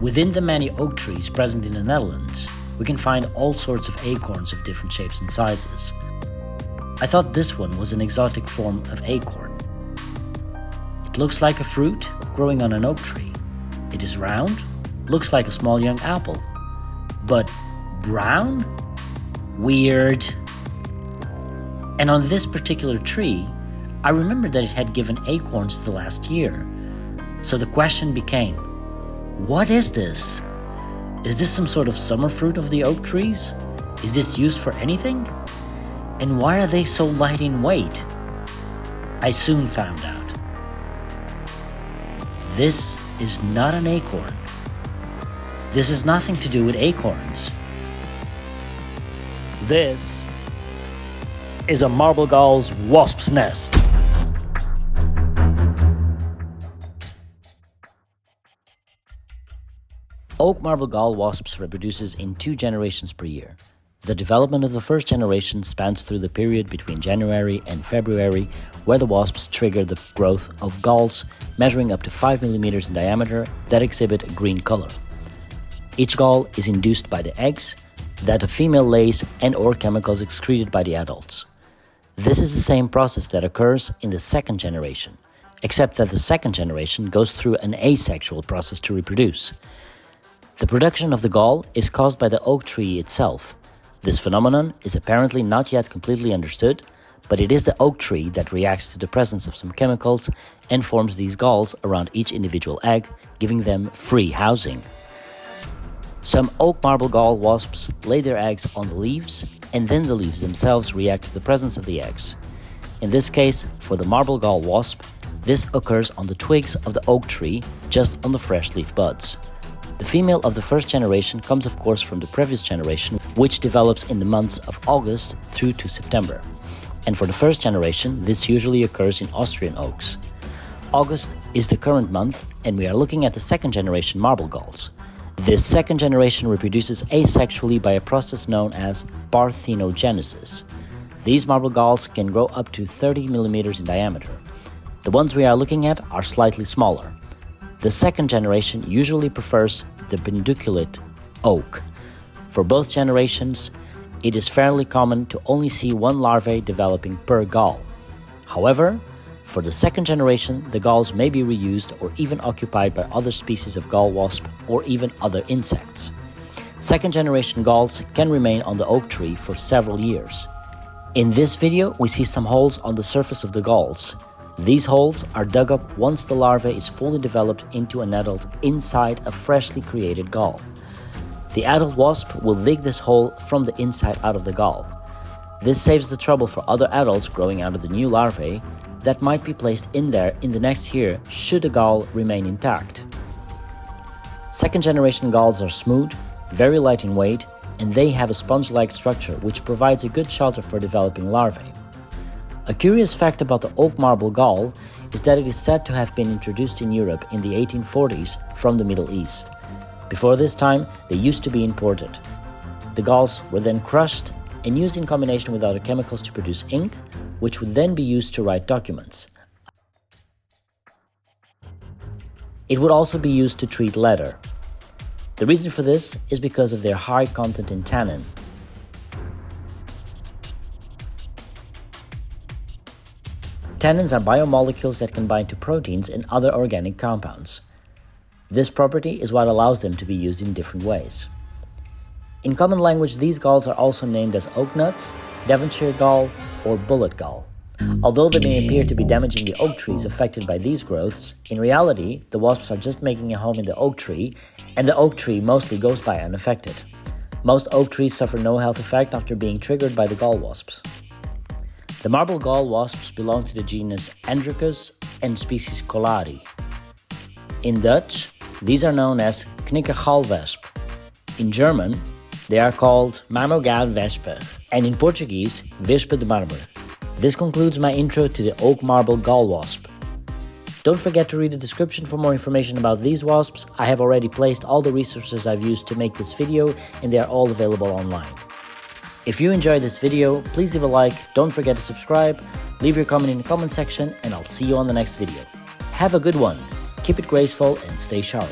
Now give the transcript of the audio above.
Within the many oak trees present in the Netherlands, we can find all sorts of acorns of different shapes and sizes. I thought this one was an exotic form of acorn. It looks like a fruit growing on an oak tree. It is round, looks like a small young apple, but brown? Weird. And on this particular tree, I remembered that it had given acorns the last year. So the question became, what is this? Is this some sort of summer fruit of the oak trees? Is this used for anything? And why are they so light in weight? I soon found out. This is not an acorn. This has nothing to do with acorns. This is a Marble Gall Wasp's nest. Oak Marble Gall Wasps reproduces in 2 generations per year. The development of the first generation spans through the period between January and February, where the wasps trigger the growth of galls measuring up to 5 mm in diameter that exhibit a green color. Each gall is induced by the eggs that a female lays and/or chemicals excreted by the adults. This is the same process that occurs in the second generation, except that the second generation goes through an asexual process to reproduce. The production of the gall is caused by the oak tree itself. This phenomenon is apparently not yet completely understood, but it is the oak tree that reacts to the presence of some chemicals and forms these galls around each individual egg, giving them free housing. Some oak marble gall wasps lay their eggs on the leaves, and then the leaves themselves react to the presence of the eggs. In this case, for the marble gall wasp, this occurs on the twigs of the oak tree, just on the fresh leaf buds. The female of the first generation comes of course from the previous generation, which develops in the months of August through to September. And for the first generation, this usually occurs in Austrian oaks. August is the current month, and we are looking at the second generation marble galls. This second generation reproduces asexually by a process known as parthenogenesis. These marble galls can grow up to 30 mm in diameter. The ones we are looking at are slightly smaller. The second generation usually prefers the penduculate oak. For both generations, it is fairly common to only see one larvae developing per gall. However, for the second generation, the galls may be reused or even occupied by other species of gall wasp or even other insects. Second generation galls can remain on the oak tree for several years. In this video, we see some holes on the surface of the galls. These holes are dug up once the larvae is fully developed into an adult inside a freshly created gall. The adult wasp will dig this hole from the inside out of the gall. This saves the trouble for other adults growing out of the new larvae that might be placed in there in the next year should the gall remain intact. Second generation galls are smooth, very light in weight, and they have a sponge-like structure which provides a good shelter for developing larvae. A curious fact about the oak marble gall is that it is said to have been introduced in Europe in the 1840s from the Middle East. Before this time, they used to be imported. The galls were then crushed and used in combination with other chemicals to produce ink, which would then be used to write documents. It would also be used to treat leather. The reason for this is because of their high content in tannin. Tannins are biomolecules that can bind to proteins and other organic compounds. This property is what allows them to be used in different ways. In common language, these galls are also named as oak nuts, Devonshire gall, or bullet gall. Although they may appear to be damaging the oak trees affected by these growths, in reality, the wasps are just making a home in the oak tree, and the oak tree mostly goes by unaffected. Most oak trees suffer no health effect after being triggered by the gall wasps. The marble gall wasps belong to the genus Androcus and species Collari. In Dutch, these are known as knikkergalwesp. In German, they are called Marble Gall Wasps, and in Portuguese, Wespe de Marbre. This concludes my intro to the oak marble gall wasp. Don't forget to read the description for more information about these wasps. I have already placed all the resources I've used to make this video, and they are all available online. If you enjoyed this video, please leave a like, don't forget to subscribe, leave your comment in the comment section, and I'll see you on the next video. Have a good one, keep it graceful, and stay sharp.